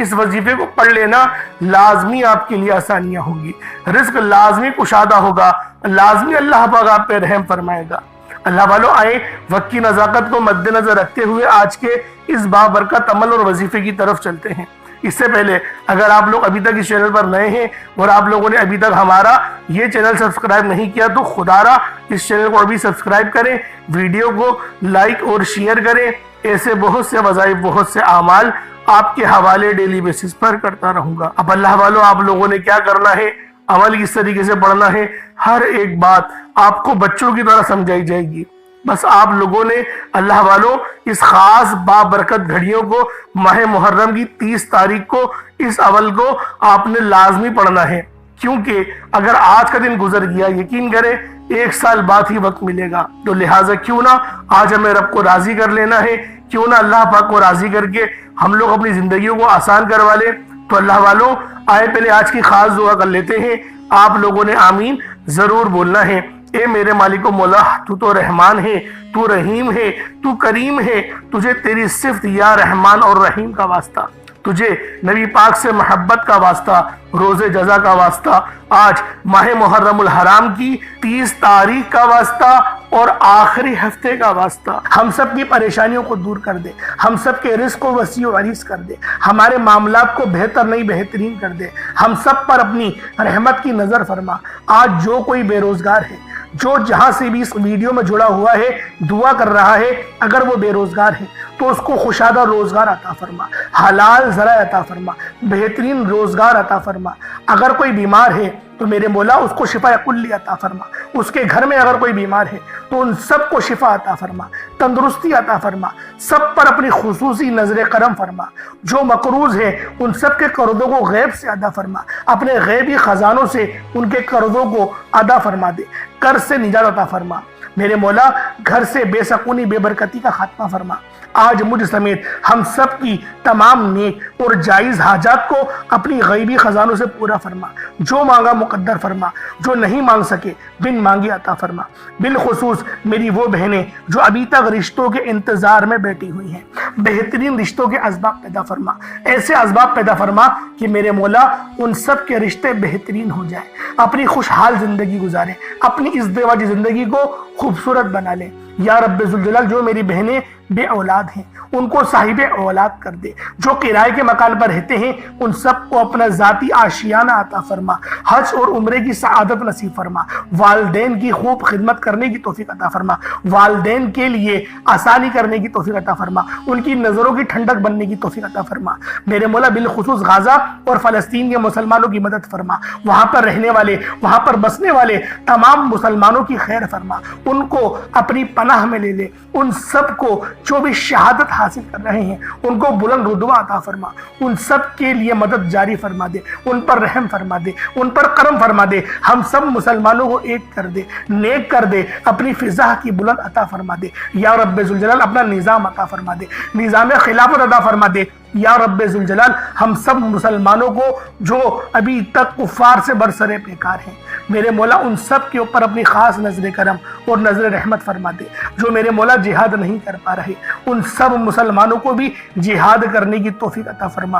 اس وظیفے کو پڑھ لینا لازمی آپ کے لیے آسانیاں ہوگی، رزق لازمی کشادہ ہوگا، لازمی اللہ پاک آپ پہ رحم فرمائے گا۔ اللہ والوں، آئے وقت کی نزاکت کو مد نظر رکھتے ہوئے آج کے اس بابرکت عمل اور وظیفے کی طرف چلتے ہیں۔ اس سے پہلے اگر آپ لوگ ابھی تک اس چینل پر نئے ہیں اور آپ لوگوں نے ابھی تک ہمارا یہ چینل سبسکرائب نہیں کیا تو خدا را اس چینل کو ابھی سبسکرائب کریں، ویڈیو کو لائک اور شیئر کریں۔ ایسے بہت سے وظائف، بہت سے اعمال آپ کے حوالے ڈیلی بیسس پر کرتا رہوں گا۔ اب اللہ والوں، آپ لوگوں نے کیا کرنا ہے، عمل کس طریقے سے پڑھنا ہے، ہر ایک بات آپ کو بچوں کی طرح سمجھائی جائے گی۔ بس آپ لوگوں نے اللہ والوں اس خاص بابرکت گھڑیوں کو، ماہ محرم کی 30 تاریخ کو، اس عمل کو آپ نے لازمی پڑھنا ہے، کیونکہ اگر آج کا دن گزر گیا، یقین کریں 1 سال بعد ہی وقت ملے گا۔ تو لہٰذا کیوں نہ آج ہمیں رب کو راضی کر لینا ہے، کیوں نہ اللہ پاک کو راضی کر کے ہم لوگ اپنی زندگیوں کو آسان کروا لیں۔ تو اللہ والوں، آئے پہلے آج کی خاص دعا کر لیتے ہیں۔ آپ لوگوں نے آمین ضرور بولنا ہے۔ اے میرے مالک و مولا، تو تو رحمان ہے، تو رحیم ہے، تو کریم ہے، تجھے تیری صفت یا رحمان اور رحیم کا واسطہ، تجھے نبی پاک سے محبت کا واسطہ، روز جزا کا واسطہ، آج ماہ محرم الحرام کی 30 تاریخ کا واسطہ اور آخری ہفتے کا واسطہ، ہم سب کی پریشانیوں کو دور کر دے، ہم سب کے رزق کو وسیع و عریض کر دے، ہمارے معاملات کو بہتر نہیں بہترین کر دے، ہم سب پر اپنی رحمت کی نظر فرما۔ آج جو کوئی بے روزگار ہے، جو جہاں سے بھی اس ویڈیو میں جڑا ہوا ہے، دعا کر رہا ہے، اگر وہ بے روزگار ہے تو اس کو خوشادہ روزگار عطا فرما، حلال ذرائع عطا فرما، بہترین روزگار عطا فرما۔ اگر کوئی بیمار ہے تو میرے مولا اس کو شفا کلی عطا فرما، اس کے گھر میں اگر کوئی بیمار ہے تو ان سب کو شفا عطا فرما، تندرستی عطا فرما، سب پر اپنی خصوصی نظر کرم فرما۔ جو مقروض ہیں ان سب کے قرضوں کو غیب سے ادا فرما، اپنے غیبی خزانوں سے ان کے قرضوں کو ادا فرما دے، قرض سے نجات عطا فرما۔ میرے مولا گھر سے بے سکونی، بے برکتی کا خاتمہ فرما۔ آج مجھ سمیت ہم سب کی تمام نیک اور جائز حاجات کو اپنی غیبی خزانوں سے پورا فرما، جو مانگا مقدر فرما، جو نہیں مانگ سکے بن مانگے عطا فرما۔ بالخصوص میری وہ بہنیں جو ابھی تک رشتوں کے انتظار میں بیٹھی ہوئی ہیں، بہترین رشتوں کے اسباب پیدا فرما، ایسے اسباب پیدا فرما کہ میرے مولا ان سب کے رشتے بہترین ہو جائیں، اپنی خوشحال زندگی گزاریں، اپنی اس ازدواجی زندگی کو خوبصورت بنا لیں۔ یا رب ذوالجلال، جو میری بہنیں بے اولاد ہیں ان کو صاحب اولاد کر دے، جو کرائے کے مکان پر رہتے ہیں ان سب کو اپنا ذاتی آشیانہ عطا فرما، حج اور عمرے کی سعادت نصیب فرما، والدین کی خوب خدمت کرنے کی توفیق عطا فرما، والدین کے لیے آسانی کرنے کی توفیق عطا فرما، ان کی نظروں کی ٹھنڈک بننے کی توفیق عطا فرما۔ میرے مولا بالخصوص غزہ اور فلسطین کے مسلمانوں کی مدد فرما، وہاں پر رہنے والے، وہاں پر بسنے والے تمام مسلمانوں کی خیر فرما، ان کو اپنی پناہ میں لے لے، ان سب کو جو بھی شہادت حاصل کر رہے ہیں ان کو بلند رتبہ عطا فرما، ان سب کے لیے مدد جاری فرما دے، ان پر رحم فرما دے، ان پر کرم فرما دے، ہم سب مسلمانوں کو ایک کر دے، نیک کر دے، اپنی فضا کی بلند عطا فرما دے۔ یا رب ذوالجلال اپنا نظام عطا فرما دے، نظام خلافت عطا فرما دے۔ یا رب ذوالجلال ہم سب مسلمانوں کو جو ابھی تک کفار سے برسر پیکار ہیں، میرے مولا ان سب کے اوپر اپنی خاص نظر کرم اور نظر رحمت فرما دے۔ جو میرے مولا جہاد نہیں کر پا رہے ان سب مسلمانوں کو بھی جہاد کرنے کی توفیق عطا فرما،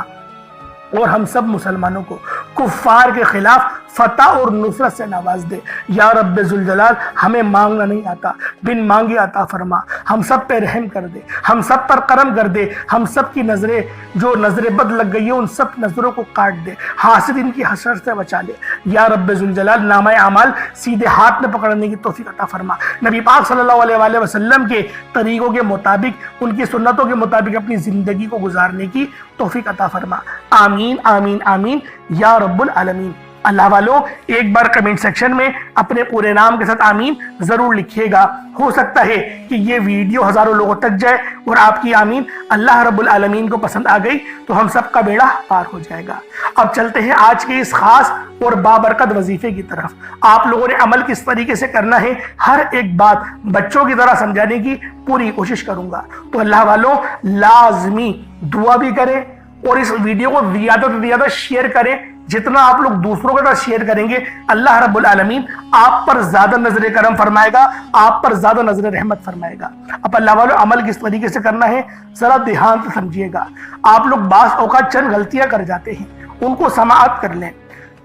اور ہم سب مسلمانوں کو کفار کے خلاف فتح اور نصرت سے نواز دے۔ یا رب ذوالجلال ہمیں مانگنا نہیں آتا، بن مانگے عطا فرما، ہم سب پہ رحم کر دے، ہم سب پر کرم کر دے، ہم سب کی نظریں جو نظر بد لگ گئی ہے ان سب نظروں کو کاٹ دے، حاسدین کی حسرت سے بچا لے۔ یا رب ذوالجلال نامہ اعمال سیدھے ہاتھ میں پکڑنے کی توفیق عطا فرما، نبی پاک صلی اللہ علیہ وآلہ وسلم کے طریقوں کے مطابق، ان کی سنتوں کے مطابق اپنی زندگی کو گزارنے کی توفیق عطا فرما۔ آمین آمین آمین یا رب العالمین۔ اللہ والوں، ایک بار کمنٹ سیکشن میں اپنے پورے نام کے ساتھ آمین ضرور لکھیے گا۔ ہو سکتا ہے کہ یہ ویڈیو ہزاروں لوگوں تک جائے اور آپ کی آمین اللہ رب العالمین کو پسند آ گئی تو ہم سب کا بیڑا پار ہو جائے گا۔ اب چلتے ہیں آج کے اس خاص اور بابرکت وظیفے کی طرف۔ آپ لوگوں نے عمل کس طریقے سے کرنا ہے، ہر ایک بات بچوں کی طرح سمجھانے کی پوری کوشش کروں گا۔ تو اللہ والوں لازمی دعا بھی کریں اور اس ویڈیو کو زیادہ سے زیادہ شیئر کریں، جتنا آپ لوگ دوسروں کے ساتھ شیئر کریں گے اللہ رب العالمین آپ پر زیادہ نظر کرم فرمائے گا، آپ پر زیادہ نظر رحمت فرمائے گا۔ اب اللہ والوں عمل کس طریقے سے کرنا ہے ذرا دھیان سے سمجھیے گا۔ آپ لوگ بعض اوقات چند غلطیاں کر جاتے ہیں، ان کو سماعت کر لیں۔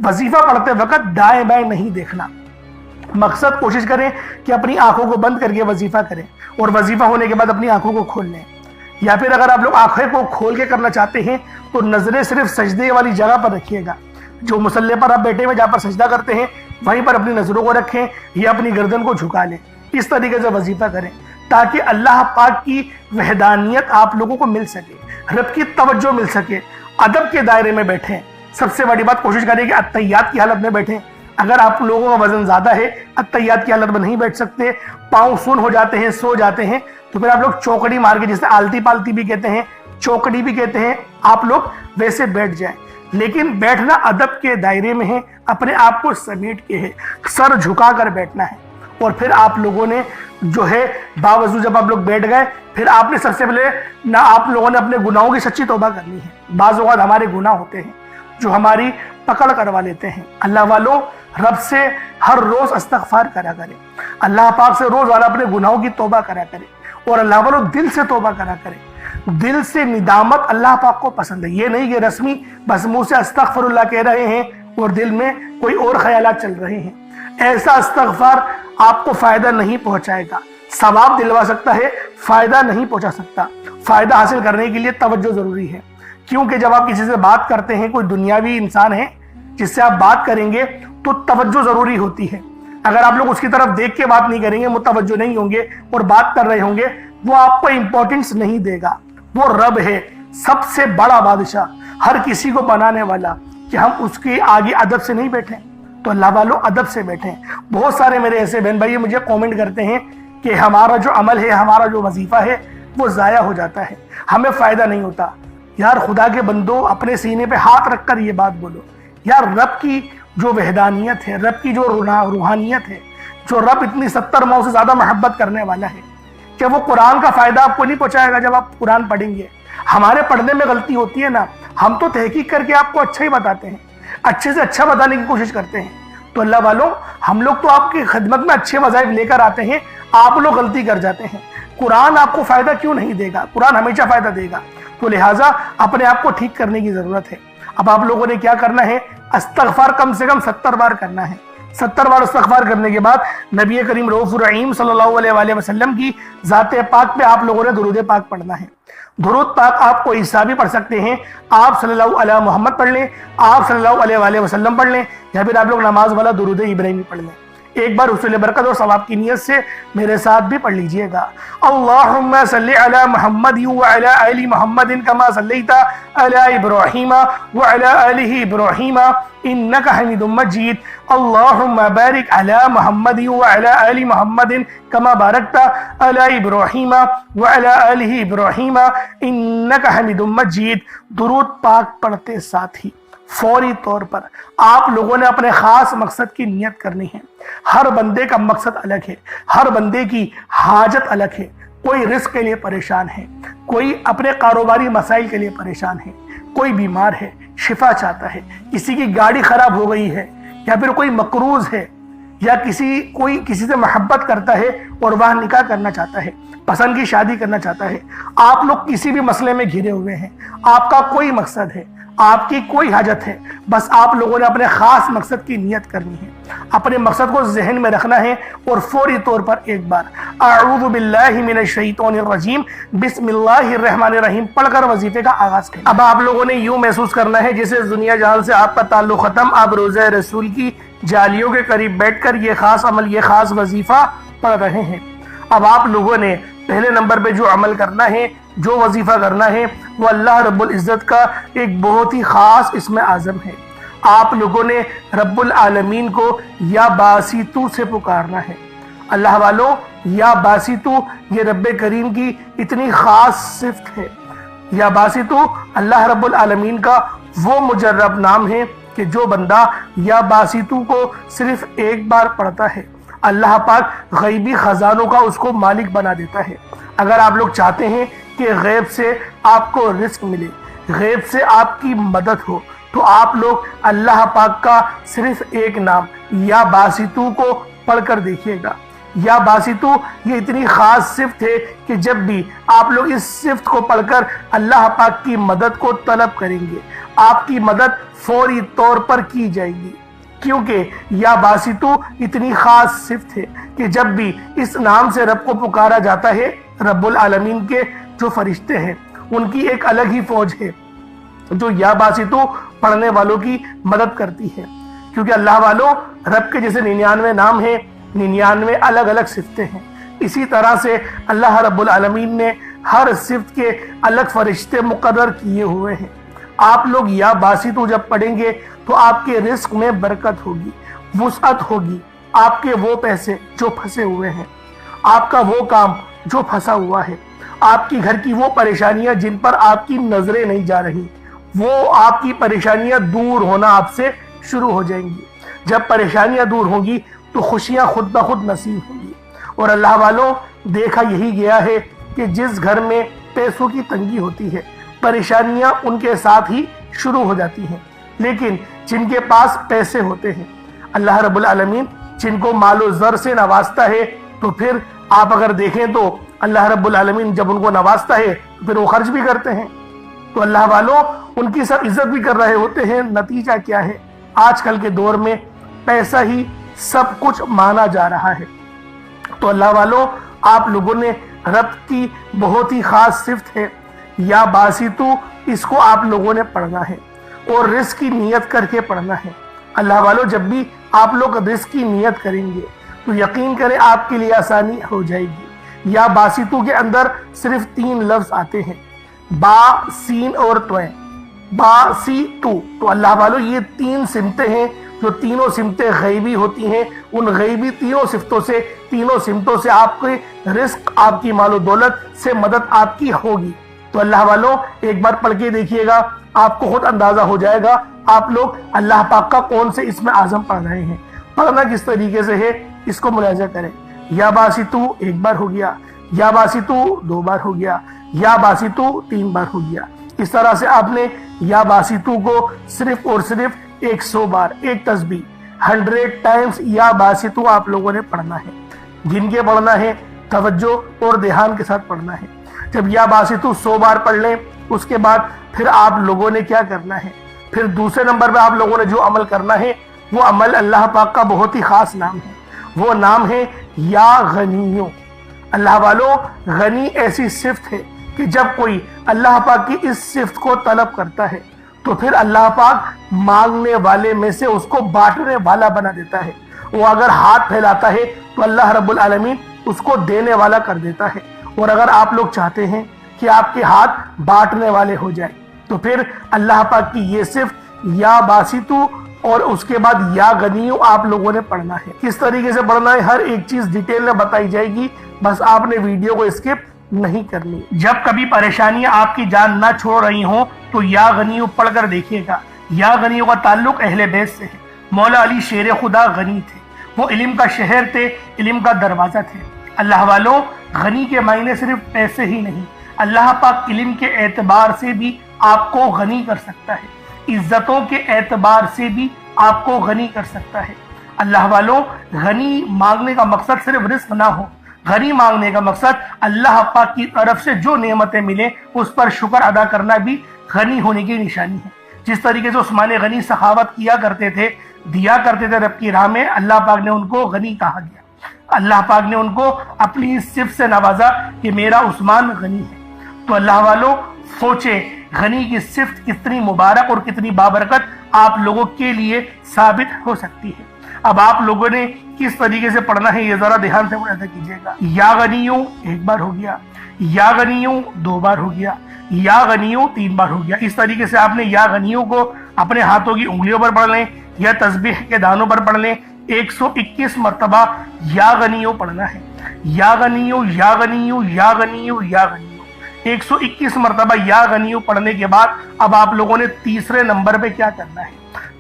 وظیفہ پڑھتے وقت دائیں بائیں نہیں دیکھنا، مقصد کوشش کریں کہ اپنی آنکھوں کو بند کر کے وظیفہ کریں، اور وظیفہ ہونے کے بعد اپنی آنکھوں کو کھول لیں۔ یا پھر اگر آپ لوگ آنکھیں کو کھول کے کرنا چاہتے ہیں تو نظریں صرف سجدے والی جگہ پر رکھیے گا، جو مصلی پر آپ بیٹھے ہوئے جہاں پر سجدہ کرتے ہیں وہیں پر اپنی نظروں کو رکھیں یا اپنی گردن کو جھکا لیں۔ اس طریقے سے وظیفہ کریں تاکہ اللہ پاک کی وحدانیت آپ لوگوں کو مل سکے، رب کی توجہ مل سکے۔ ادب کے دائرے میں بیٹھیں۔ سب سے بڑی بات کوشش کریں کہ اتحیات کی حالت میں بیٹھیں۔ اگر آپ لوگوں کا وزن زیادہ ہے، اتحیات کی حالت میں نہیں بیٹھ سکتے، پاؤں سن ہو جاتے ہیں، سو جاتے ہیں، تو پھر آپ لوگ چوکڑی مار کے، جسے آلتی پالتی بھی کہتے ہیں، چوکڑی بھی کہتے ہیں، آپ لوگ ویسے بیٹھ جائیں۔ لیکن بیٹھنا ادب کے دائرے میں ہے، اپنے آپ کو سمیٹ کے ہے، سر جھکا کر بیٹھنا ہے۔ اور پھر آپ لوگوں نے جو ہے باوضو جب آپ لوگ بیٹھ گئے، پھر آپ نے سب سے پہلے نہ آپ لوگوں نے اپنے گناہوں کی سچی توبہ کرنی ہے۔ بعض اوقات ہمارے گناہ ہوتے ہیں جو ہماری پکڑ کروا لیتے ہیں۔ اللہ والوں رب سے ہر روز استغفار کرا کرے، اللہ پاک سے روزانہ اپنے گناہوں کی توبہ کرا کرے، اور اللہ والوں دل سے توبہ کرا کرے۔ دل سے ندامت اللہ پاک کو پسند ہے، یہ نہیں کہ رسمی بس منہ سے استغفر اللہ کہہ رہے ہیں اور دل میں کوئی اور خیالات چل رہے ہیں۔ ایسا استغفار آپ کو فائدہ نہیں پہنچائے گا، ثواب دلوا سکتا ہے، فائدہ نہیں پہنچا سکتا۔ فائدہ حاصل کرنے کے لیے توجہ ضروری ہے، کیونکہ جب آپ کسی سے بات کرتے ہیں، کوئی دنیاوی انسان ہے جس سے آپ بات کریں گے تو توجہ ضروری ہوتی ہے۔ اگر آپ لوگ اس کی طرف دیکھ کے بات نہیں کریں گے، متوجہ نہیں ہوں گے اور بات کر رہے ہوں گے، وہ آپ کو امپورٹنس نہیں دے گا۔ وہ رب ہے، سب سے بڑا بادشاہ، ہر کسی کو بنانے والا، کہ ہم اس کے آگے ادب سے نہیں بیٹھیں۔ تو اللہ والوں ادب سے بیٹھیں۔ بہت سارے میرے ایسے بہن بھائی مجھے کومنٹ کرتے ہیں کہ ہمارا جو عمل ہے، ہمارا جو وظیفہ ہے وہ ضائع ہو جاتا ہے، ہمیں فائدہ نہیں ہوتا۔ یار خدا کے بندو، اپنے سینے پہ ہاتھ رکھ کر یہ بات بولو، یار رب کی جو وحدانیت ہے، رب کی جو روحانیت ہے، جو رب اتنی 70 ماؤں سے زیادہ محبت کرنے والا ہے، کہ وہ قرآن کا فائدہ آپ کو نہیں پہنچائے گا جب آپ قرآن پڑھیں گے۔ ہمارے پڑھنے میں غلطی ہوتی ہے نا، ہم تو تحقیق کر کے آپ کو اچھا ہی بتاتے ہیں، اچھے سے اچھا بتانے کی کوشش کرتے ہیں۔ تو اللہ والوں ہم لوگ تو آپ کی خدمت میں اچھے وظائف لے کر آتے ہیں، آپ لوگ غلطی کر جاتے ہیں۔ قرآن آپ کو فائدہ کیوں نہیں دے گا؟ قرآن ہمیشہ فائدہ دے گا۔ تو لہٰذا اپنے آپ کو ٹھیک کرنے کی ضرورت ہے۔ اب آپ لوگوں نے کیا کرنا ہے؟ استغفار کم سے کم 70 بار کرنا ہے۔ 70 بار استغفار کرنے کے بعد نبی کریم رؤوف الرحیم صلی اللہ علیہ وآلہ وسلم کی ذات پاک پہ آپ لوگوں نے درود پاک پڑھنا ہے۔ درود پاک آپ کو عیسیٰ بھی پڑھ سکتے ہیں، آپ صلی اللہ علیہ محمد پڑھ لیں، آپ صلی اللہ علیہ وآلہ وسلم پڑھ لیں، یا پھر آپ لوگ نماز والا درود ابراہیمی پڑھ لیں۔ ایک بار حصول برکت اور ثواب کی نیت سے میرے ساتھ بھی پڑھ لیجئے گا۔ اللہم صلی علی محمد وعلی آل محمد کما صلیت علی ابراہیم وعلی آل ابراہیم انک حمید مجید۔ اللہم بارک علی محمد وعلی آل محمد کما بارکت علی ابراہیم وعلی آل ابراہیم انک حمید مجید۔ درود پاک پڑھتے ساتھ ہی فوری طور پر آپ لوگوں نے اپنے خاص مقصد کی نیت کرنی ہے۔ ہر بندے کا مقصد الگ ہے، ہر بندے کی حاجت الگ ہے۔ کوئی رزق کے لیے پریشان ہے، کوئی اپنے کاروباری مسائل کے لیے پریشان ہے، کوئی بیمار ہے، شفا چاہتا ہے، کسی کی گاڑی خراب ہو گئی ہے، یا پھر کوئی مقروض ہے، یا کوئی کسی سے محبت کرتا ہے اور وہاں نکاح کرنا چاہتا ہے، پسند کی شادی کرنا چاہتا ہے۔ آپ لوگ کسی بھی مسئلے میں گھرے ہوئے ہیں، آپ کا کوئی مقصد ہے، آپ کی کوئی حاجت ہے، بس آپ لوگوں نے اپنے خاص مقصد کی نیت کرنی ہے، اپنے مقصد کو ذہن میں رکھنا ہے، اور فوری طور پر ایک بار اعوذ باللہ من الشیطان الرجیم بسم اللہ الرحمن الرحیم پڑھ کر وظیفے کا آغاز کریں۔ اب آپ لوگوں نے یوں محسوس کرنا ہے جیسے دنیا جہان سے آپ کا تعلق ختم، آپ روضہ رسول کی جالیوں کے قریب بیٹھ کر یہ خاص عمل، یہ خاص وظیفہ پڑھ رہے ہیں۔ اب آپ لوگوں نے پہلے نمبر پہ جو عمل کرنا ہے، جو وظیفہ کرنا ہے، وہ اللہ رب العزت کا ایک بہت ہی خاص اسم اعظم ہے۔ آپ لوگوں نے رب العالمین کو یا باسطو سے پکارنا ہے۔ اللہ والوں یا باسطو یہ رب کریم کی اتنی خاص صفت ہے۔ یا باسطو اللہ رب العالمین کا وہ مجرب نام ہے کہ جو بندہ یا باسطو کو صرف ایک بار پڑھتا ہے، اللہ پاک غیبی خزانوں کا اس کو مالک بنا دیتا ہے۔ اگر آپ لوگ چاہتے ہیں کہ غیب سے آپ کو رزق ملے، غیب سے آپ کی مدد ہو، تو آپ لوگ اللہ پاک کا صرف ایک نام یا باسطو کو پڑھ کر دیکھیے گا۔ یا باسطو یہ اتنی خاص صفت ہے کہ جب بھی آپ لوگ اس صفت کو پڑھ کر اللہ پاک کی مدد کو طلب کریں گے، آپ کی مدد فوری طور پر کی جائے گی، کیونکہ یا باسطو اتنی خاص صفت ہے کہ جب بھی اس نام سے رب کو پکارا جاتا ہے، رب العالمین کے جو فرشتے ہیں ان کی ایک الگ ہی فوج ہے جو یا باسطو پڑھنے والوں کی مدد کرتی ہے، کیونکہ اللہ والوں رب کے جیسے 99 نام ہیں، 99 الگ الگ صفتیں ہیں، اسی طرح سے اللہ رب العالمین نے ہر صفت کے الگ فرشتے مقرر کیے ہوئے ہیں۔ آپ لوگ یا باسطو جب پڑھیں گے تو آپ کے رزق میں برکت ہوگی، وسعت ہوگی، آپ کے وہ پیسے جو پھنسے ہوئے ہیں، آپ کا وہ کام جو پھنسا ہوا ہے، آپ کی گھر کی وہ پریشانیاں جن پر آپ کی نظریں نہیں جا رہی، وہ آپ کی پریشانیاں دور ہونا آپ سے شروع ہو جائیں گی۔ جب پریشانیاں دور ہوں گی تو خوشیاں خود بخود نصیب ہوں گی۔ اور اللہ والوں دیکھا یہی گیا ہے کہ جس گھر میں پیسوں کی تنگی ہوتی ہے پریشانیاں ان کے ساتھ ہی شروع ہو جاتی ہیں، لیکن جن کے پاس پیسے ہوتے ہیں اللہ رب العالمین جن کو مال و زر سے نوازتا ہے، تو پھر آپ اگر دیکھیں تو اللہ رب العالمین جب ان کو نوازتا ہے تو پھر وہ خرچ بھی کرتے ہیں، تو اللہ والوں ان کی سب عزت بھی کر رہے ہوتے ہیں۔ نتیجہ کیا ہے؟ آج کل کے دور میں پیسہ ہی سب کچھ مانا جا رہا ہے۔ تو اللہ والوں آپ لوگوں نے رب کی بہت ہی خاص صفت ہے یا باسطو، اس کو آپ لوگوں نے پڑھنا ہے اور رزق کی نیت کر کے پڑھنا ہے۔ اللہ والوں جب بھی آپ لوگ رزق کی نیت کریں گے تو یقین کریں آپ کے لیے آسانی ہو جائے گی۔ یا باسطو کے اندر صرف 3 لفظ آتے ہیں، با، سین اور تویں، با، سی، تو اللہ والوں یہ 3 سمتیں ہیں جو تینوں سمتیں غیبی ہوتی ہیں۔ ان غیبی تینوں سمتوں سے آپ کے رزق، آپ کی مال و دولت سے مدد آپ کی ہوگی۔ تو اللہ والوں ایک بار پڑھ کے دیکھیے گا، آپ کو خود اندازہ ہو جائے گا آپ لوگ اللہ پاک کا کون سے اسم اعظم پڑھ رہے ہیں، پڑھنا کس طریقے سے ہے اس کو ملاحظہ کریں۔ یا باسطو 1 بار ہو گیا، یا باسطو 2 بار ہو گیا، یا باسطو 3 بار ہو گیا۔ اس طرح سے آپ نے یا باسطو کو صرف اور صرف 100 بار، ایک تسبیح 100 ٹائمز یا باسطو آپ لوگوں نے پڑھنا ہے۔ گن کے پڑھنا ہے، توجہ اور دھیان کے ساتھ پڑھنا ہے۔ جب یا باسطو 100 بار پڑھ لیں اس کے بعد پھر آپ لوگوں نے کیا کرنا ہے؟ پھر دوسرے نمبر پہ آپ لوگوں نے جو عمل کرنا ہے وہ عمل اللہ پاک کا بہت ہی خاص نام ہے، وہ نام ہے یا غنیوں۔ اللہ والوں غنی ایسی صفت ہے کہ جب کوئی اللہ پاک کی اس صفت کو طلب کرتا ہے تو پھر اللہ پاک مانگنے والے میں سے اس کو بانٹنے والا بنا دیتا ہے۔ وہ اگر ہاتھ پھیلاتا ہے تو اللہ رب العالمین اس کو دینے والا کر دیتا ہے، اور اگر آپ لوگ چاہتے ہیں کہ آپ کے ہاتھ بانٹنے والے ہو جائیں تو پھر اللہ پاک کی یہ صفت یا باسطو اور اس کے بعد یا غنیوں آپ لوگوں نے پڑھنا ہے۔ کس طریقے سے پڑھنا ہے ہر ایک چیز ڈیٹیل میں بتائی جائے گی، بس آپ نے ویڈیو کو اسکپ نہیں کرنی۔ جب کبھی پریشانیاں آپ کی جان نہ چھوڑ رہی ہوں تو یا غنیوں پڑھ کر دیکھیے گا۔ یا غنیوں کا تعلق اہل بیت سے ہے۔ مولا علی شیر خدا غنی تھے، وہ علم کا شہر تھے، علم کا دروازہ تھے۔ اللہ والوں غنی کے معنی صرف پیسے ہی نہیں، اللہ پاک علم کے اعتبار سے بھی آپ کو غنی کر سکتا ہے، عزتوں کے اعتبار سے بھی آپ کو غنی کر سکتا ہے۔ اللہ والوں غنی مانگنے کا مقصد صرف رزق نہ ہو، غنی مانگنے کا مقصد اللہ پاک کی طرف سے جو نعمتیں ملیں اس پر شکر ادا کرنا بھی غنی ہونے کی نشانی ہے۔ جس طریقے سے عثمان غنی سخاوت کیا کرتے تھے، دیا کرتے تھے رب کی راہ میں، اللہ پاک نے ان کو غنی کہا گیا۔ اللہ پاک نے ان کو اپنی صفت سے نوازا کہ میرا عثمان غنی ہے۔ تو اللہ والوں سوچیں غنی کی صفت کتنی مبارک اور کتنی بابرکت آپ لوگوں کے لیے ثابت ہو سکتی ہے۔ اب آپ لوگوں نے کس طریقے سے پڑھنا ہے یہ ذرا دھیان سے ملاحظہ کیجیے گا۔ یا غنیوں 1 بار ہو گیا، یا غنیوں 2 بار ہو گیا، یا غنیوں 3 بار ہو گیا۔ اس طریقے سے آپ نے یا غنیوں کو اپنے ہاتھوں کی انگلیوں پر پڑھ لیں یا تسبیح کے دانوں پر پڑھ لیں۔ 121 مرتبہ یا غنیوں پڑھنا ہے، یا غنیوں، یا غنیوں، یا غنیوں، یا غنیوں۔ 121 مرتبہ یا غنیوں پڑھنے کے بعد اب آپ لوگوں نے تیسرے نمبر پہ کیا کرنا ہے؟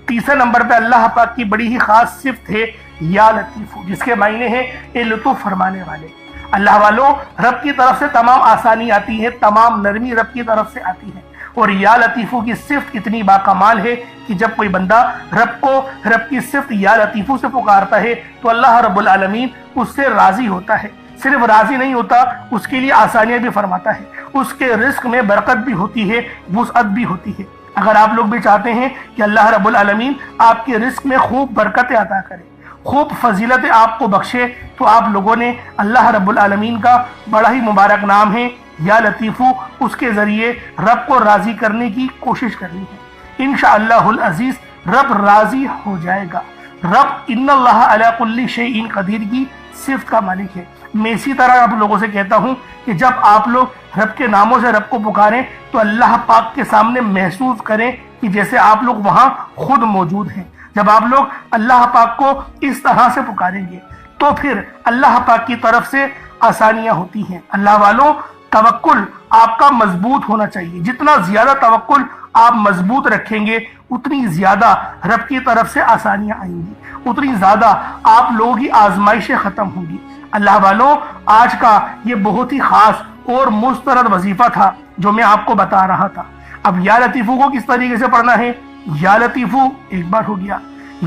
تیسرے نمبر پہ اللہ پاک کی بڑی ہی خاص صفت ہے یا لطیف، جس کے معنی ہے اے لطف فرمانے والے۔ اللہ والوں رب کی طرف سے تمام آسانی آتی ہے، تمام نرمی رب کی طرف سے آتی ہے، اور یا لطیفو کی صفت اتنی باکمال ہے کہ جب کوئی بندہ رب کو رب کی صفت یا لطیفو سے پکارتا ہے تو اللہ رب العالمین اس سے راضی ہوتا ہے۔ صرف راضی نہیں ہوتا، اس کے لیے آسانیاں بھی فرماتا ہے، اس کے رزق میں برکت بھی ہوتی ہے، وسعت بھی ہوتی ہے۔ اگر آپ لوگ بھی چاہتے ہیں کہ اللہ رب العالمین آپ کے رزق میں خوب برکتیں عطا کرے، خوب فضیلتیں آپ کو بخشے، تو آپ لوگوں نے اللہ رب العالمین کا بڑا ہی مبارک نام ہے یا لطیفو، اس کے ذریعے رب کو راضی کرنے کی کوشش کرنی ہے۔ انشاءاللہ العزیز رب راضی ہو جائے گا۔ رب ان اللہ علی کل شیء قدیر کی صفت کا مالک ہے۔ میں اسی طرح آپ لوگوں سے کہتا ہوں کہ جب آپ لوگ رب کے ناموں سے رب کو پکاریں تو اللہ پاک کے سامنے محسوس کریں کہ جیسے آپ لوگ وہاں خود موجود ہیں۔ جب آپ لوگ اللہ پاک کو اس طرح سے پکاریں گے تو پھر اللہ پاک کی طرف سے آسانیاں ہوتی ہیں۔ اللہ والوں، توکل آپ کا مضبوط ہونا چاہیے۔ جتنا زیادہ توکل آپ مضبوط رکھیں گے اتنی زیادہ رب کی طرف سے آسانیاں آئیں گی، اتنی زیادہ آپ لوگوں کی آزمائشیں ختم ہوں گی۔ اللہ والوں، آج کا یہ بہت ہی خاص اور مسترد وظیفہ تھا جو میں آپ کو بتا رہا تھا۔ اب یا لطیفو کو کس طریقے سے پڑھنا ہے؟ یا لطیفو ایک بار ہو گیا،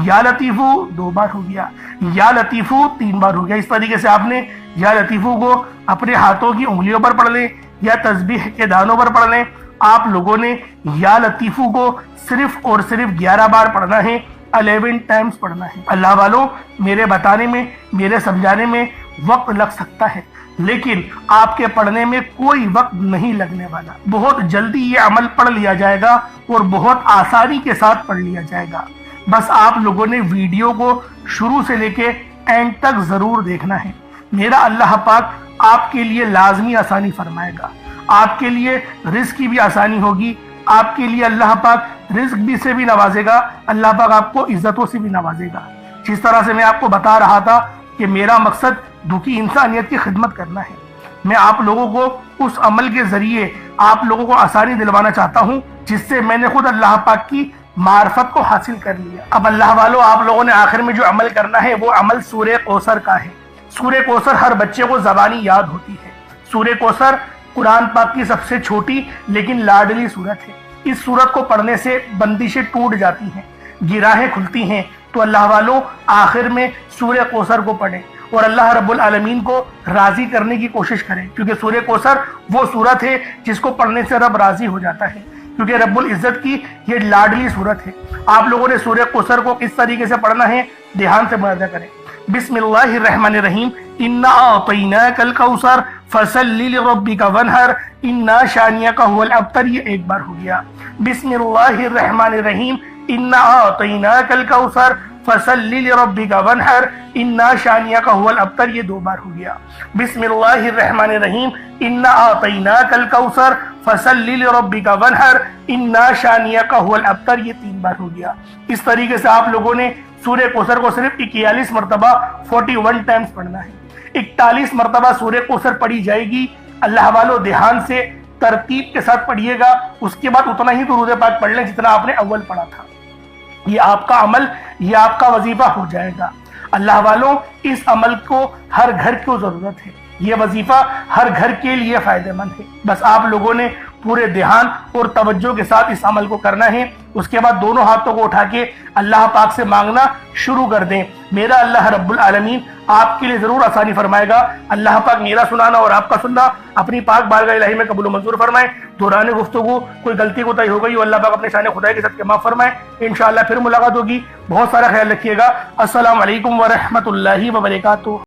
یا لطیفو دو بار ہو گیا، یا لطیفو تین بار ہو گیا۔ اس طریقے سے آپ نے یا لطیفو کو اپنے ہاتھوں کی انگلیوں پر پڑھ لیں یا تسبیح کے دانوں پر پڑھ لیں۔ آپ لوگوں نے یا لطیفو کو صرف اور صرف 11 بار پڑھنا ہے، 11 ٹائمز پڑھنا ہے۔ اللہ والوں، میرے بتانے میں، میرے سمجھانے میں وقت لگ سکتا ہے، لیکن آپ کے پڑھنے میں کوئی وقت نہیں لگنے والا۔ بہت جلدی یہ عمل پڑھ لیا جائے گا اور بہت آسانی کے ساتھ پڑھ لیا جائے گا۔ بس آپ لوگوں نے ویڈیو کو شروع سے لے کے اینڈ تک ضرور دیکھنا ہے۔ میرا اللہ پاک آپ کے لیے لازمی آسانی فرمائے گا، آپ کے لیے رزق کی بھی آسانی ہوگی، آپ کے لیے اللہ پاک رزق بھی سے بھی نوازے گا، اللہ پاک آپ کو عزتوں سے بھی نوازے گا۔ جس طرح سے میں آپ کو بتا رہا تھا کہ میرا مقصد دکھی انسانیت کی خدمت کرنا ہے، میں آپ لوگوں کو اس عمل کے ذریعے آپ لوگوں کو آسانی دلوانا چاہتا ہوں جس سے میں نے خود اللہ پاک کی معرفت کو حاصل کر لیا۔ اب اللہ والوں، آپ لوگوں نے آخر میں جو عمل کرنا ہے وہ عمل سورہ کوثر کا ہے۔ سورہ کوثر ہر بچے کو زبانی یاد ہوتی ہے۔ سورہ کوثر قرآن پاک کی سب سے چھوٹی لیکن لاڈلی سورت ہے۔ اس سورت کو پڑھنے سے بندشیں ٹوٹ جاتی ہیں، گراہیں کھلتی ہیں۔ تو اللہ والوں، آخر میں سورہ کوثر کو پڑھیں اور اللہ رب العالمین کو راضی کرنے کی کوشش کریں، کیونکہ سورہ کوثر وہ سورت ہے جس کو پڑھنے سے رب راضی ہو جاتا ہے، کیونکہ رب العزت کی یہ لاڈلی سورت ہے۔ آپ لوگوں نے سورہ کوثر کو کس طریقے سے پڑھنا ہے دھیان سے ملاحظہ کریں۔ بسم اللہ الرحمن الرحیم، انا اعطیناک الکوثر فصلی لربک وانحر انا شانئک هو الابتر۔ یہ ایک بار ہو گیا۔ بسم اللہ الرحمن الرحیم، انا اعطیناک الکوثر فصلی لربک وانحر انا شانئک هو الابتر۔ یہ دو بار ہو گیا۔ بسم اللہ الرحمن الرحیم، انا اعطیناک الکوثر فصلی لربک وانحر انا شانئک هو الابتر۔ یہ تین بار ہو گیا۔ اس طریقے سے آپ لوگوں نے سورہ کوثر کو صرف 41 مرتبہ 41 ٹائمز پڑھنا ہے۔ 41 مرتبہ سورہ کوثر پڑھی جائے گی۔ اللہ والوں، دھیان سے ترتیب کے ساتھ پڑھیے گا، اس کے بعد اتنا ہی درود پاک پڑھ لیں جتنا آپ نے اول پڑھا تھا۔ یہ آپ کا عمل، یہ آپ کا وظیفہ ہو جائے گا۔ اللہ والوں، اس عمل کو ہر گھر کو ضرورت ہے، یہ وظیفہ ہر گھر کے لیے فائدہ مند ہے۔ بس آپ لوگوں نے پورے دھیان اور توجہ کے ساتھ اس عمل کو کرنا ہے۔ اس کے بعد دونوں ہاتھوں کو اٹھا کے اللہ پاک سے مانگنا شروع کر دیں۔ میرا اللہ رب العالمین آپ کے لیے ضرور آسانی فرمائے گا۔ اللہ پاک میرا سنانا اور آپ کا سننا اپنی پاک بارگاہ الہی میں قبول و منظور فرمائے۔ دوران گفتگو کوئی غلطی کوتاہی ہو گئی ہو، اللہ پاک اپنے شان خدائی کے ساتھ معاف فرمائے۔ انشاءاللہ پھر ملاقات ہوگی۔ بہت سارا خیال رکھیے گا۔ السلام علیکم ورحمۃ اللہ وبرکاتہ۔